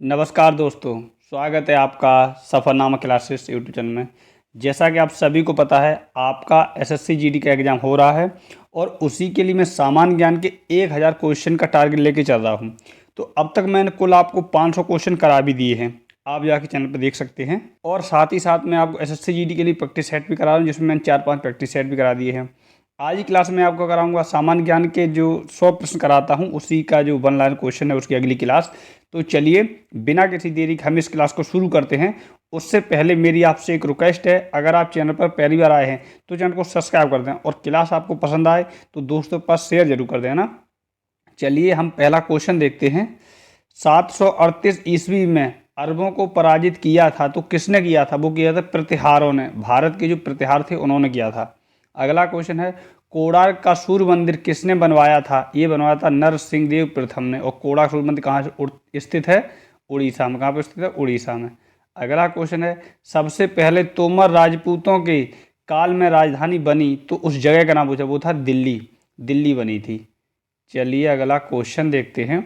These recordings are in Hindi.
नमस्कार दोस्तों, स्वागत है आपका सफ़रनामा क्लासेस यूट्यूब चैनल में। जैसा कि आप सभी को पता है, आपका एसएससी जीडी का एग्ज़ाम हो रहा है और उसी के लिए मैं सामान्य ज्ञान के 1000 क्वेश्चन का टारगेट लेके चल रहा हूं। तो अब तक मैंने कुल आपको 500 क्वेश्चन करा भी दिए हैं। आप जाके चैनल पर देख सकते हैं। और साथ ही साथ मैं आपको एसएससी जीडी के लिए प्रैक्टिस सेट भी करा रहा हूँ, जिसमें मैंने 4-5 प्रैक्टिस सेट भी करा दिए हैं। आज की क्लास में आपको कराऊंगा सामान्य ज्ञान के जो 100 प्रश्न कराता हूं, उसी का जो 1 लाइन क्वेश्चन है उसकी अगली क्लास। तो चलिए बिना किसी देरी के हम इस क्लास को शुरू करते हैं। उससे पहले मेरी आपसे एक रिक्वेस्ट है, अगर आप चैनल पर पहली बार आए हैं तो चैनल को सब्सक्राइब कर दें और क्लास आपको पसंद आए तो दोस्तों के पास शेयर जरूर कर दें ना। चलिए हम पहला क्वेश्चन देखते हैं। 738 ईस्वी में अरबों को पराजित किया था तो किसने किया था? वो किया था प्रतिहारों ने। भारत के जो प्रतिहार थे उन्होंने किया था। अगला क्वेश्चन है, कोणार्क का सूर्य मंदिर किसने बनवाया था? ये बनवाया था नरसिंह देव प्रथम ने। और कोणार्क सूर्य मंदिर कहाँ स्थित है? उड़ीसा में। कहाँ पर स्थित है? उड़ीसा में। अगला क्वेश्चन है, सबसे पहले तोमर राजपूतों के काल में राजधानी बनी तो उस जगह का नाम पूछा, वो था दिल्ली। दिल्ली बनी थी। चलिए अगला क्वेश्चन देखते हैं।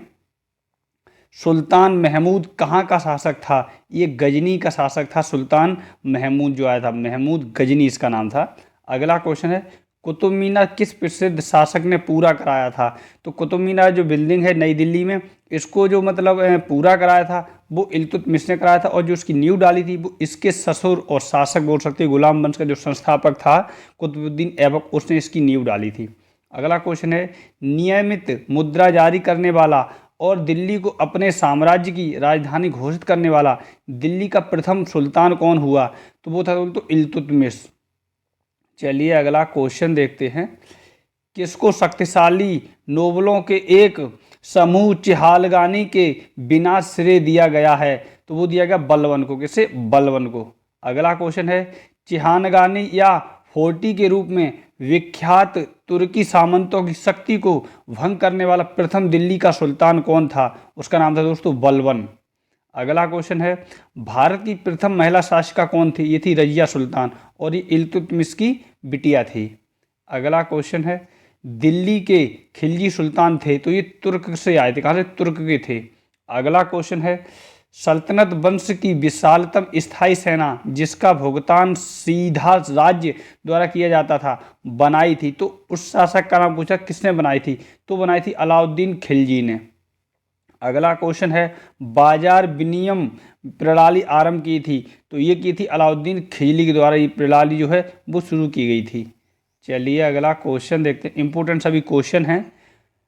सुल्तान महमूद कहाँ का शासक था? ये गजनी का शासक था। सुल्तान महमूद जो आया था, महमूद गजनी इसका नाम था। अगला क्वेश्चन है, कुतुब मीनार किस प्रसिद्ध शासक ने पूरा कराया था? तो कुतुब मीनार जो बिल्डिंग है नई दिल्ली में, इसको जो मतलब पूरा कराया था वो इल्तुतमिश ने कराया था। और जो उसकी नींव डाली थी वो इसके ससुर और शासक बोल सकते हैं, गुलाम वंश का जो संस्थापक था कुतुबुद्दीन ऐबक, उसने इसकी नींव डाली थी। अगला क्वेश्चन है, नियमित मुद्रा जारी करने वाला और दिल्ली को अपने साम्राज्य की राजधानी घोषित करने वाला दिल्ली का प्रथम सुल्तान कौन हुआ? तो वो था तो इल्तुतमिश। चलिए अगला क्वेश्चन देखते हैं। किसको शक्तिशाली नोबलों के एक समूह चिहालगानी के बिना श्रेय दिया गया है? तो वो दिया गया बलबन को। किसे? बलबन को। अगला क्वेश्चन है, चिहानगानी या फोर्टी के रूप में विख्यात तुर्की सामंतों की शक्ति को भंग करने वाला प्रथम दिल्ली का सुल्तान कौन था? उसका नाम था दोस्तों बलबन। अगला क्वेश्चन है, भारत की प्रथम महिला शासिका कौन थी? ये थी रजिया सुल्तान और ये इल्तुतमिश की बिटिया थी। अगला क्वेश्चन है, दिल्ली के खिलजी सुल्तान थे तो ये तुर्क से आए थे। कहाँ से? तुर्क के थे। अगला क्वेश्चन है, सल्तनत वंश की विशालतम स्थायी सेना जिसका भुगतान सीधा राज्य द्वारा किया जाता था बनाई थी, तो उस शासक का नाम पूछा, किसने बनाई थी? तो बनाई थी अलाउद्दीन खिलजी ने। अगला क्वेश्चन है, बाजार विनिमय प्रणाली आरंभ की थी तो ये की थी अलाउद्दीन खिलजी के द्वारा। ये प्रणाली जो है वो शुरू की गई थी। चलिए अगला क्वेश्चन देखते हैं। इंपॉर्टेंट सभी क्वेश्चन हैं।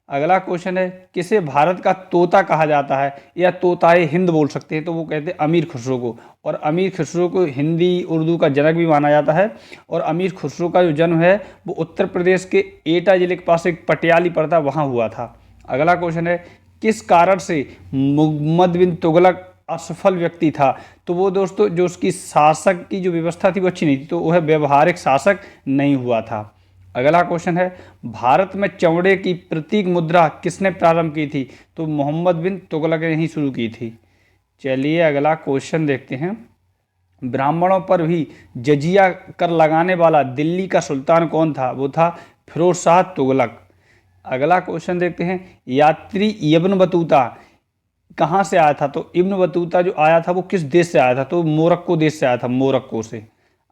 अगला क्वेश्चन है, किसे भारत का तोता कहा जाता है या तोताए हिंद बोल सकते हैं? तो वो कहते हैं अमीर खुसरो को। और अमीर खुसरो को हिंदी उर्दू का जनक भी माना जाता है। और अमीर खुसरो का जो जन्म है वो उत्तर प्रदेश के एटा जिले के पास एक पटियाली पड़ता, वहाँ हुआ था। अगला क्वेश्चन है, किस कारण से मुहम्मद बिन तुगलक असफल व्यक्ति था? तो वो दोस्तों जो उसकी शासक की जो व्यवस्था थी वो अच्छी नहीं थी, तो वह व्यवहारिक शासक नहीं हुआ था। अगला क्वेश्चन है, भारत में चमड़े की प्रतीक मुद्रा किसने प्रारंभ की थी? तो मोहम्मद बिन तुगलक ने ही शुरू की थी। चलिए अगला क्वेश्चन देखते हैं। ब्राह्मणों पर भी जजिया कर लगाने वाला दिल्ली का सुल्तान कौन था? वो था फिरोज शाह तुगलक। अगला क्वेश्चन देखते हैं, यात्री इब्न बतूता कहाँ से आया था? तो इब्न बतूता जो आया था वो किस देश से आया था? तो मोरक्को देश से आया था, मोरक्को से।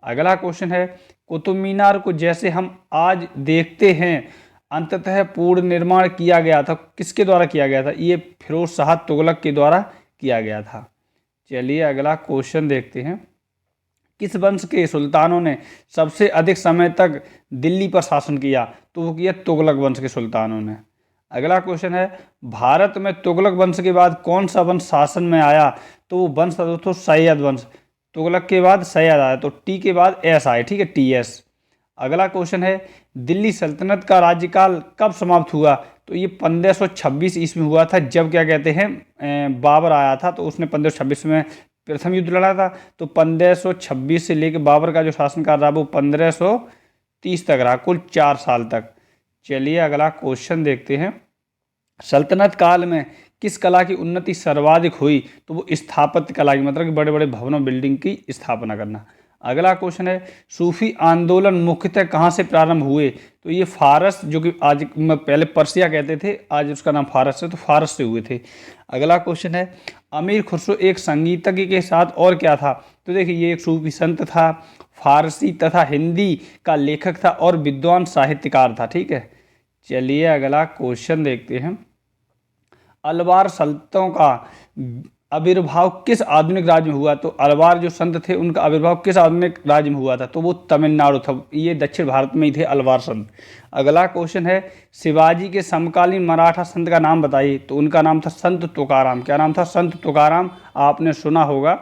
अगला क्वेश्चन है, कुतुब मीनार को जैसे हम आज देखते हैं अंततः पूर्ण निर्माण किया गया था, किसके द्वारा किया गया था? ये फिरोज शाह तुगलक के द्वारा किया गया था। चलिए अगला क्वेश्चन देखते हैं। किस वंश के सुल्तानों ने सबसे अधिक समय तक दिल्ली पर शासन किया? तो वो किया तुगलक वंश के सुल्तानों ने। अगला क्वेश्चन है, भारत में तुगलक वंश के बाद कौन सा वंश शासन में आया? तो वो वंश था दोस्तों सैयद वंश। तुगलक के बाद सैयद आया, तो टी के बाद एस आए, ठीक है, टी एस। अगला क्वेश्चन है, दिल्ली सल्तनत का राज्यकाल कब समाप्त हुआ? तो ये 1526 ईस्वी में हुआ था, जब क्या कहते हैं बाबर आया था, तो उसने 1526 में प्रथम युद्ध लड़ा था। तो 1526 से लेकर बाबर का जो शासनकाल रहा वो 1530 तक रहा, कुल 4 साल तक। चलिए अगला क्वेश्चन देखते हैं। सल्तनत काल में किस कला की उन्नति सर्वाधिक हुई? तो वो स्थापत्य कला की, मतलब कि बड़े बड़े भवनों बिल्डिंग की स्थापना करना। अगला क्वेश्चन है सूफी आंदोलन मुख्यतः कहाँ से प्रारंभ हुए? तो ये फारस, जो कि आज पहले पर्सिया कहते थे, आज उसका नाम फारस है, तो फारस से हुए थे। अगला क्वेश्चन है अमीर खुसरो एक संगीतज्ञ के साथ और क्या था? तो देखिए ये एक सूफी संत था, फारसी तथा हिंदी का लेखक था और विद्वान साहित्यकार था। ठीक है, चलिए अगला क्वेश्चन देखते हैं। अलवार सल्तनतों का आविर्भाव किस आधुनिक राज्य में हुआ? तो अलवार जो संत थे उनका आविर्भाव किस आधुनिक राज्य में हुआ था? तो वो तमिलनाडु था, ये दक्षिण भारत में ही थे अलवार संत। अगला क्वेश्चन है शिवाजी के समकालीन मराठा संत का नाम बताइए? तो उनका नाम था संत तुकाराम। क्या नाम था? संत तुकाराम, आपने सुना होगा।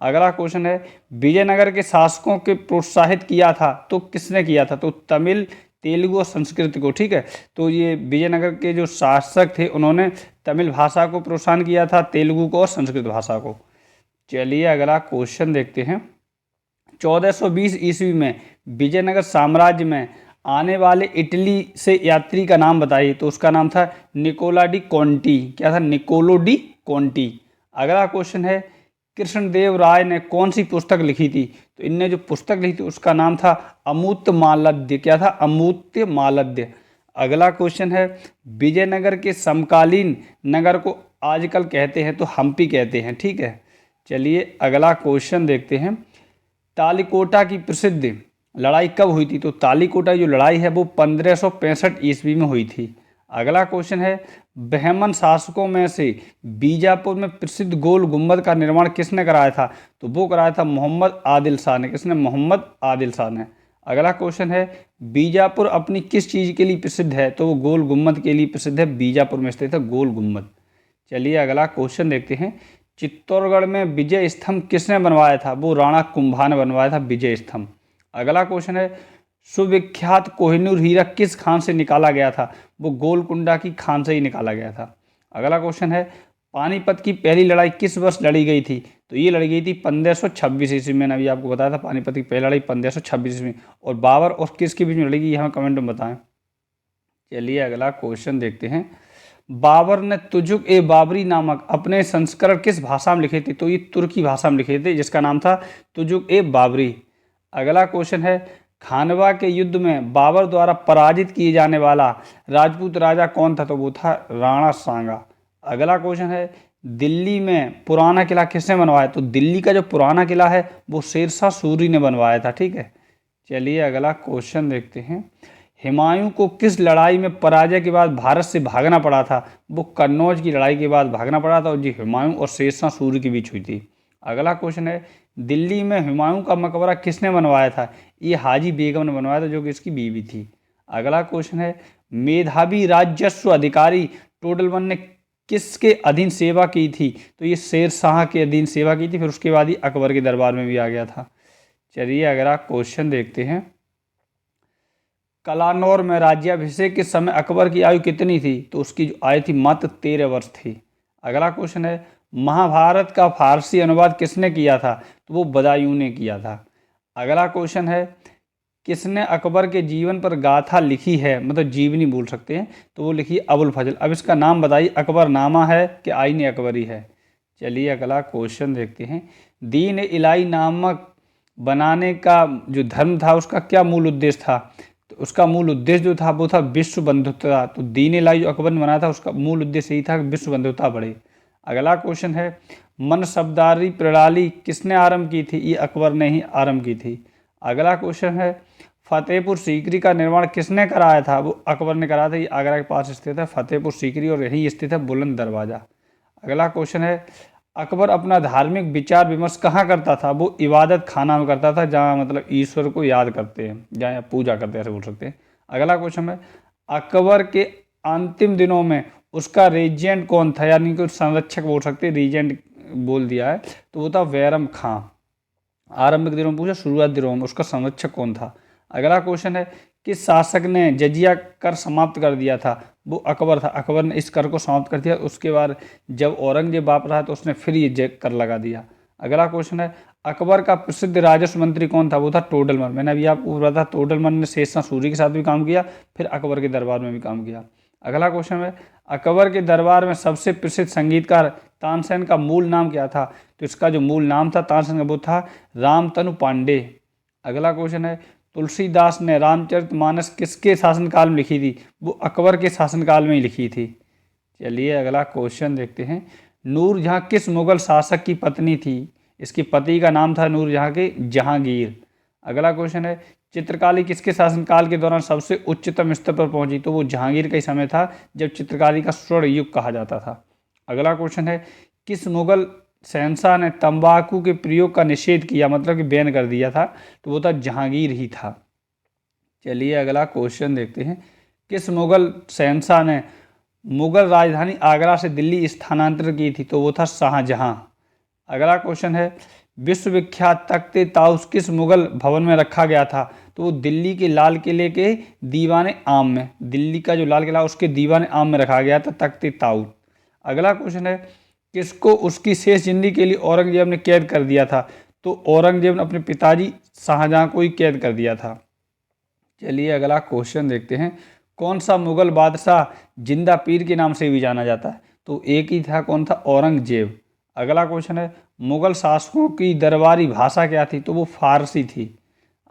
अगला क्वेश्चन है विजयनगर के शासकों के प्रोत्साहित किया था, तो किसने किया था? तो तमिल, तेलुगु और संस्कृत को। ठीक है, तो ये विजयनगर के जो शासक थे उन्होंने तमिल भाषा को प्रोत्साहन किया था, तेलुगु को और संस्कृत भाषा को। चलिए अगला क्वेश्चन देखते हैं। 1420 ईस्वी में विजयनगर साम्राज्य में आने वाले इटली से यात्री का नाम बताइए? तो उसका नाम था निकोला डी कॉन्टी। क्या था? Niccolo de Conti. अगला क्वेश्चन है कृष्णदेव राय ने कौन सी पुस्तक लिखी थी? तो इनने जो पुस्तक लिखी थी उसका नाम था अमूर्त मालद्य। क्या था? अमूर्त मालद्य। अगला क्वेश्चन है विजयनगर के समकालीन नगर को आजकल कहते हैं तो हम्पी कहते हैं। ठीक है, चलिए अगला क्वेश्चन देखते हैं। तालिकोटा की प्रसिद्ध लड़ाई कब हुई थी? तो तालिकोटा जो लड़ाई है वो 1565 ईस्वी में हुई थी। अगला क्वेश्चन है बहमन शासकों में से बीजापुर में प्रसिद्ध गोल गुम्बद का निर्माण किसने कराया था? तो वो कराया था मोहम्मद आदिल शाह ने। किसने? मोहम्मद आदिल शाह ने। अगला क्वेश्चन है बीजापुर अपनी किस चीज़ के लिए प्रसिद्ध है? तो वो गोल गुम्बद के लिए प्रसिद्ध है, बीजापुर में स्थित है गोल गुम्बद। चलिए अगला क्वेश्चन देखते हैं। चित्तौड़गढ़ में विजय स्तंभ किसने बनवाया था? वो राणा कुंभा ने बनवाया था विजय स्तंभ। अगला क्वेश्चन है सुविख्यात कोहिनूर हीरा किस खान से निकाला गया था? वो गोलकुंडा की खान से ही निकाला गया था। अगला क्वेश्चन है पानीपत की पहली लड़ाई किस वर्ष लड़ी गई थी? तो ये लड़ी गई थी 1526 ईस्वी में। मैंने अभी आपको बताया था पानीपत की पहली लड़ाई 1526 ईस्वी में। और बाबर और किसके बीच में लड़ी गई, ये हमें कमेंट में बताएं। चलिए अगला क्वेश्चन देखते हैं। बाबर ने तुजुक ए बाबरी नामक अपने संस्करण किस भाषा में लिखे थे? तो ये तुर्की भाषा में लिखे थे, जिसका नाम था तुजुक ए बाबरी। अगला क्वेश्चन है खानवा के युद्ध में बाबर द्वारा पराजित किए जाने वाला राजपूत राजा कौन था? तो वो था राणा सांगा। अगला क्वेश्चन है दिल्ली में पुराना किला किसने बनवाया? तो दिल्ली का जो पुराना किला है वो शेरशाह सूरी ने बनवाया था। ठीक है, चलिए अगला क्वेश्चन देखते हैं। हुमायूं को किस लड़ाई में पराजय के बाद भारत से भागना पड़ा था? वो कन्नौज की लड़ाई के बाद भागना पड़ा था, और जी हुमायूं और शेरशाह सूरी के बीच हुई थी। अगला क्वेश्चन है दिल्ली में हुमायूं का मकबरा किसने बनवाया था? ये हाजी बेगम ने बनवाया था, जो कि इसकी बीवी थी। अगला क्वेश्चन है मेधावी राजस्व अधिकारी टोडरमल ने किसके अधीन सेवा की थी? तो ये शेर शाह के अधीन सेवा की थी, फिर उसके बाद ही अकबर के दरबार में भी आ गया था। चलिए अगला क्वेश्चन देखते हैं। कलानौर में राज्याभिषेक के समय अकबर की आयु कितनी थी? तो उसकी जो आयु थी मात्र 13 वर्ष थी। अगला क्वेश्चन है महाभारत का फारसी अनुवाद किसने किया था? तो वो बदायूं ने किया था। अगला क्वेश्चन है किसने अकबर के जीवन पर गाथा लिखी है, मतलब जीवनी बोल सकते हैं, तो वो लिखी अबुल फजल। अब इसका नाम बताइए, अकबरनामा है कि आईन अकबरी है? चलिए अगला क्वेश्चन देखते हैं। दीन इलाही नामक बनाने का जो धर्म था उसका क्या मूल उद्देश्य था? तो उसका मूल उद्देश्य जो था वो था विश्व बंधुता। तो दीन इलाही जो अकबर ने बनाया था उसका मूल उद्देश्य यही था कि विश्व बंधुता बढ़े। अगला क्वेश्चन है मनसबदारी प्रणाली किसने आरंभ की थी? ये अकबर ने ही आरंभ की थी। अगला क्वेश्चन है फतेहपुर सीकरी का निर्माण किसने कराया था? वो अकबर ने कराया था। ये आगरा के पास स्थित है फतेहपुर सीकरी, और यहीं स्थित है बुलंद दरवाज़ा। अगला क्वेश्चन है अकबर अपना धार्मिक विचार विमर्श कहाँ करता था? वो इबादत खाना में करता था, जहाँ मतलब ईश्वर को याद करते हैं, जहाँ पूजा करते हैं, ऐसे बोल सकते हैं। अगला क्वेश्चन है अकबर के अंतिम दिनों में उसका रीजेंट कौन था? यानी कि संरक्षक बोल सकते हैं, रीजेंट बोल दिया है, तो वो था बैरम खां। आरंभिक दिनों में पूछा, शुरुआत दिनों में उसका संरक्षक कौन था? अगला क्वेश्चन है किस शासक ने जजिया कर समाप्त कर दिया था? वो अकबर था। अकबर ने इस कर को समाप्त कर दिया। उसके बाद जब औरंगजेब वापस आया तो उसने फिर ये कर लगा दिया। अगला क्वेश्चन है अकबर का प्रसिद्ध राजस्व मंत्री कौन था? वो था टोडरमल। मैंने अभी आपको बताया टोडरमल ने शेरशाह सूरी के साथ भी काम किया, फिर अकबर के दरबार में भी काम किया। अगला क्वेश्चन है अकबर के दरबार में सबसे प्रसिद्ध संगीतकार तानसेन का मूल नाम क्या था? तो इसका जो मूल नाम था तानसेन का वो था रामतनु पांडे। अगला क्वेश्चन है तुलसीदास ने रामचरितमानस किसके शासनकाल में लिखी थी? वो अकबर के शासनकाल में ही लिखी थी। चलिए अगला क्वेश्चन देखते हैं। नूरजहां किस मुगल शासक की पत्नी थी? इसके पति का नाम था नूरजहां के जहांगीर। अगला क्वेश्चन है चित्रकारी किसके शासनकाल के दौरान सबसे उच्चतम स्तर पर पहुंची? तो वो जहांगीर का ही समय था जब चित्रकारी का स्वर्ण युग कहा जाता था। अगला क्वेश्चन है किस मुगल शहंशाह ने तंबाकू के प्रयोग का निषेध किया, मतलब कि बैन कर दिया था? तो वो था जहांगीर ही था। चलिए अगला क्वेश्चन देखते हैं। किस मुगल शहंशाह ने मुगल राजधानी आगरा से दिल्ली स्थानांतरित की थी? तो वो था शाहजहां। अगला क्वेश्चन है विश्वविख्यात तख्ते ताउस किस मुगल भवन में रखा गया था? तो वो दिल्ली के लाल किले के दीवाने आम में, दिल्ली का जो लाल किला उसके दीवाने आम में रखा गया था तख्ते ताउस। अगला क्वेश्चन है किसको उसकी शेष जिंदगी के लिए औरंगजेब ने कैद कर दिया था? तो औरंगजेब ने अपने पिताजी शाहजहां को ही कैद कर दिया था। चलिए अगला क्वेश्चन देखते हैं। कौन सा मुगल बादशाह जिंदा पीर के नाम से भी जाना जाता है? तो एक ही था, कौन था? औरंगजेब। अगला क्वेश्चन है मुगल शासकों की दरबारी भाषा क्या थी? तो वो फारसी थी।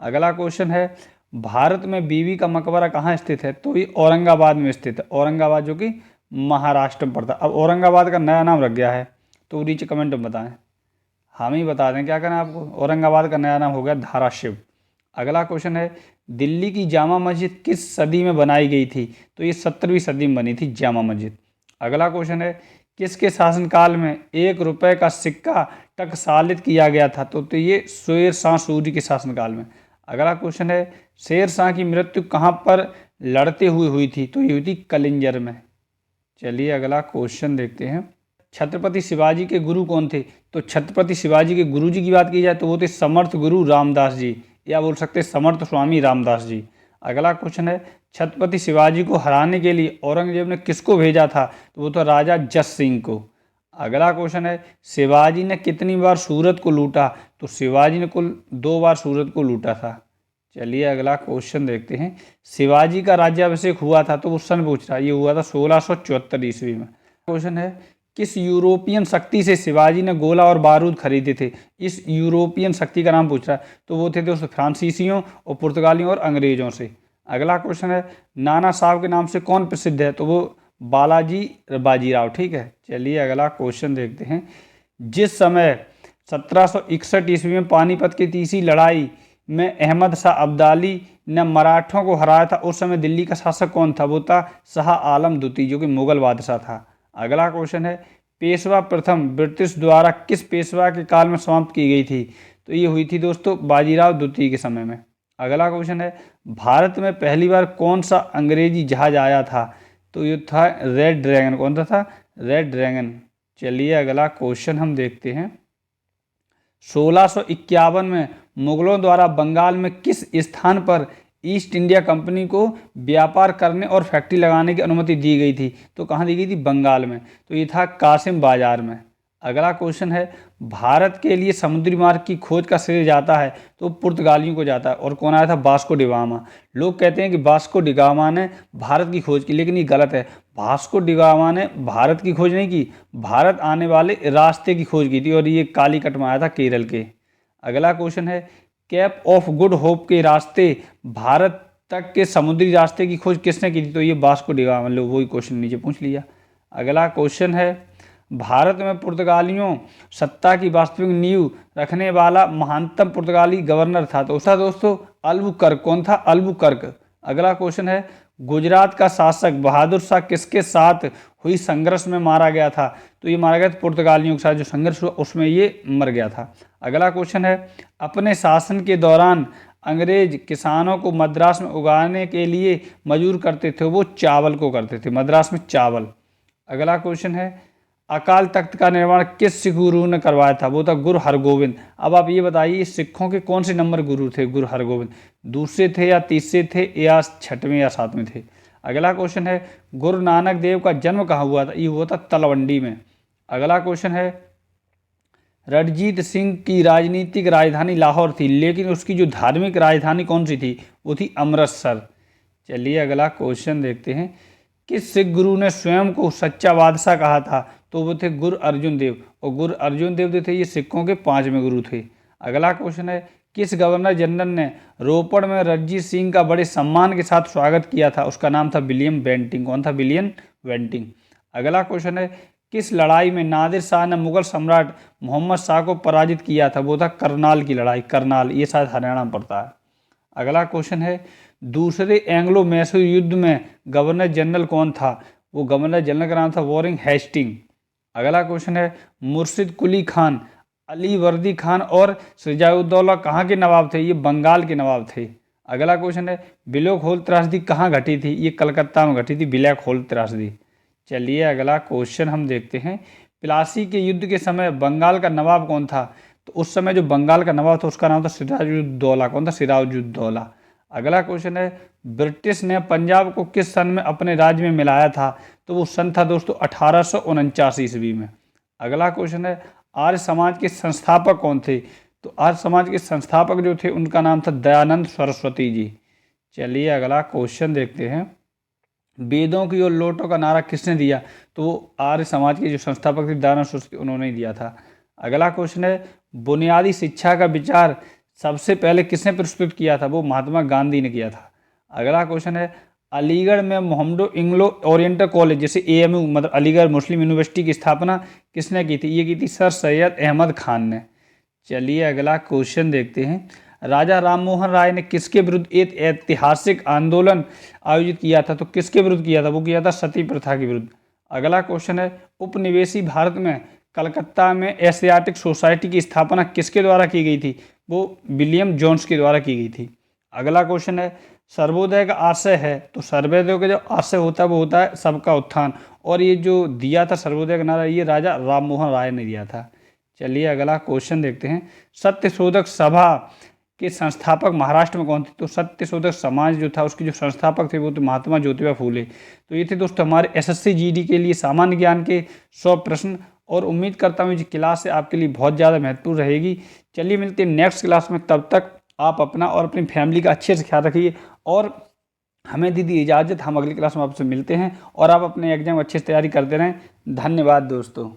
अगला क्वेश्चन है भारत में बीबी का मकबरा कहाँ स्थित है? तो ये औरंगाबाद में स्थित है। औरंगाबाद जो कि महाराष्ट्र में पड़ता है। अब औरंगाबाद का नया नाम रख गया है, तो नीचे कमेंट में बताएं, हम ही बता दें क्या करना है आपको। औरंगाबाद का नया नाम हो गया धाराशिव। अगला क्वेश्चन है दिल्ली की जामा मस्जिद किस सदी में बनाई गई थी? तो ये 17वीं सदी में बनी थी जामा मस्जिद। अगला क्वेश्चन है किसके शासनकाल में 1 रुपये का सिक्का टकसालित किया गया था? तो ये शेर शाह सूरी के शासनकाल में। अगला क्वेश्चन है शेर शाह की मृत्यु कहाँ पर लड़ते हुए हुई थी? तो ये हुई थी कलिंजर में। चलिए अगला क्वेश्चन देखते हैं। छत्रपति शिवाजी के गुरु कौन थे? तो छत्रपति शिवाजी के गुरु जी की बात की जाए तो वो थे समर्थ गुरु रामदास जी, या बोल सकते हैं समर्थ स्वामी रामदास जी। अगला क्वेश्चन है छत्रपति शिवाजी को हराने के लिए औरंगजेब ने किसको भेजा था? तो वो तो राजा जस सिंह को। अगला क्वेश्चन है शिवाजी ने कितनी बार सूरत को लूटा? तो शिवाजी ने कुल 2 बार सूरत को लूटा था। चलिए अगला क्वेश्चन देखते हैं। शिवाजी का राज्याभिषेक हुआ था? तो वो सन पूछ रहा है, ये हुआ था 1674 ईस्वी में। क्वेश्चन है किस यूरोपियन शक्ति से शिवाजी ने गोला और बारूद खरीदे थे? इस यूरोपियन शक्ति का नाम पूछ रहा है, तो वो थे दोस्तों फ्रांसीसियों और पुर्तगालियों और अंग्रेजों से। अगला क्वेश्चन है नाना साहब के नाम से कौन प्रसिद्ध है? तो वो बालाजी बाजीराव। ठीक है। चलिए अगला क्वेश्चन देखते हैं। जिस समय 1761 ईस्वी में पानीपत की तीसरी लड़ाई में अहमद शाह अब्दाली ने मराठों को हराया था, उस समय दिल्ली का शासक कौन था? वो था शाह आलम द्वितीय, जो कि मुगल बादशाह था। अगला क्वेश्चन है पेशवा प्रथम ब्रिटिश द्वारा किस पेशवा के काल में समाप्त की गई थी? तो ये हुई थी दोस्तों बाजीराव द्वितीय के समय में। अगला क्वेश्चन है भारत में पहली बार कौन सा अंग्रेजी जहाज आया था? तो ये था रेड ड्रैगन। कौन सा था? Red dragon. चलिए अगला क्वेश्चन हम देखते हैं। 1651 में मुगलों द्वारा बंगाल में किस स्थान पर ईस्ट इंडिया कंपनी को व्यापार करने और फैक्ट्री लगाने की अनुमति दी गई थी? तो कहाँ दी गई थी? बंगाल में। तो ये था कासिम बाजार में। अगला क्वेश्चन है भारत के लिए समुद्री मार्ग की खोज का श्रेय जाता है? तो पुर्तगालियों को जाता है। और कौन आया था? Vasco D gamma. लोग कहते हैं कि वास्को डी गामा ने भारत की खोज की, लेकिन ये गलत है। वास्को डी गामा ने भारत की खोज नहीं की, भारत आने वाले रास्ते की खोज की थी, और ये कालीकट में आया था केरल के। अगला क्वेश्चन है कैप ऑफ गुड होप के रास्ते भारत तक के समुद्री रास्ते की खोज किसने की थी? तो ये वास्को डी गामा। लो वही क्वेश्चन नीचे पूछ लिया। अगला क्वेश्चन है भारत में पुर्तगालियों सत्ता की वास्तविक नींव रखने वाला महानतम पुर्तगाली गवर्नर था? तो उसका दोस्तों अल्बुकर्क। कौन था? अल्बुकर्क। अगला क्वेश्चन है गुजरात का शासक बहादुर शाह किसके साथ हुई संघर्ष में मारा गया था? तो ये मारा गया था पुर्तगालियों के साथ, जो संघर्ष हुआ उसमें ये मर गया था। अगला क्वेश्चन है अपने शासन के दौरान अंग्रेज किसानों को मद्रास में उगाने के लिए मजबूर करते थे, वो चावल को करते थे, मद्रास में चावल। अगला क्वेश्चन है अकाल तख्त का निर्माण किस सिख गुरु ने करवाया था? वो था गुरु हरगोविंद। अब आप ये बताइए सिखों के कौन से नंबर गुरु थे गुरु हरगोविंद? दूसरे थे या तीसरे थे या 6वें या 7वें थे? अगला क्वेश्चन है गुरु नानक देव का जन्म कहाँ हुआ था? ये हुआ था तलवंडी में। अगला क्वेश्चन है रणजीत सिंह की राजनीतिक राजधानी लाहौर थी, लेकिन उसकी जो धार्मिक राजधानी कौन सी थी? वो थी अमृतसर। चलिए अगला क्वेश्चन देखते हैं। किस सिख गुरु ने स्वयं को सच्चा बादशाह कहा था? तो वो थे गुरु अर्जुन देव। और गुरु अर्जुन देव जो थे ये सिखों के 5वें गुरु थे। अगला क्वेश्चन है किस गवर्नर जनरल ने रोपड़ में रणजीत सिंह का बड़े सम्मान के साथ स्वागत किया था? उसका नाम था विलियम बेंटिंग। कौन था? William Bentinck. अगला क्वेश्चन है, किस लड़ाई में नादिर शाह ने मुगल सम्राट मोहम्मद शाह को पराजित किया था? वो था करनाल की लड़ाई। करनाल, ये शायद हरियाणा में पड़ता है। अगला क्वेश्चन है, दूसरे एंग्लो मैसूर युद्ध में गवर्नर जनरल कौन था? वो गवर्नर जनरल का नाम था वॉरेन हेस्टिंग। अगला क्वेश्चन है, मुर्शिद कुली खान, अली वर्दी खान और सिराजुद्दौला कहाँ के नवाब थे? ये बंगाल के नवाब थे। अगला क्वेश्चन है, ब्लैक होल त्रासदी कहाँ घटी थी? ये कलकत्ता में घटी थी ब्लैक होल त्रासदी। चलिए अगला क्वेश्चन हम देखते हैं, प्लासी के युद्ध के समय बंगाल का नवाब कौन था? तो उस समय जो बंगाल का नवाब था उसका नाम था सिराजुद्दौला। कौन था? सिराजुद्दौला। अगला क्वेश्चन है, ब्रिटिश ने पंजाब को किस सन में अपने राज्य में मिलाया था? तो वो सन था दोस्तों 1849 ईस्वी में। अगला क्वेश्चन है, आर्य समाज के संस्थापक कौन थे? तो आर्य समाज के संस्थापक जो थे उनका नाम था दयानंद सरस्वती जी। चलिए अगला क्वेश्चन देखते हैं, वेदों की और लौटों का नारा किसने दिया? तो वो आर्य समाज के जो संस्थापक थे दयानंद सरस्वती, उन्होंने ही दिया था। अगला क्वेश्चन है, बुनियादी शिक्षा का विचार सबसे पहले किसने प्रस्तुत किया था? वो महात्मा गांधी ने किया था। अगला क्वेश्चन है, अलीगढ़ में मोहम्मडो इंग्लो ओरिएंटल कॉलेज जैसे AMU मतलब अलीगढ़ मुस्लिम यूनिवर्सिटी की स्थापना किसने की थी? ये की थी सर सैयद अहमद खान ने। चलिए अगला क्वेश्चन देखते हैं, राजा राममोहन राय ने किसके विरुद्ध एक ऐतिहासिक आंदोलन आयोजित किया था? तो किसके विरुद्ध किया था? वो किया था सती प्रथा के विरुद्ध। अगला क्वेश्चन है, उपनिवेशी भारत में कलकत्ता में एशियाटिक सोसाइटी की स्थापना किसके द्वारा की गई थी? वो विलियम जोन्स के द्वारा की गई थी। अगला क्वेश्चन है, सर्वोदय का आशय है, तो सर्वोदय का जो आशय होता है वो होता है सबका उत्थान, और ये जो दिया था सर्वोदय का नारा ये राजा राममोहन राय ने दिया था। चलिए अगला क्वेश्चन देखते हैं, सत्यशोधक सभा के संस्थापक महाराष्ट्र में कौन थे? तो सत्यशोधक समाज जो था उसके जो संस्थापक थे वो तो महात्मा ज्योतिबा फूले। तो ये थे दोस्तों हमारे SSC GD के लिए सामान्य ज्ञान के 100 प्रश्न, और उम्मीद करता हूँ ये क्लास आपके लिए बहुत ज़्यादा महत्वपूर्ण रहेगी। चलिए मिलते हैं नेक्स्ट क्लास में, तब तक आप अपना और अपनी फैमिली का अच्छे से ख्याल रखिए, और हमें दीदी इजाज़त, हम अगली क्लास में आपसे मिलते हैं, और आप अपने एग्जाम अच्छे से तैयारी करते रहें। धन्यवाद दोस्तों।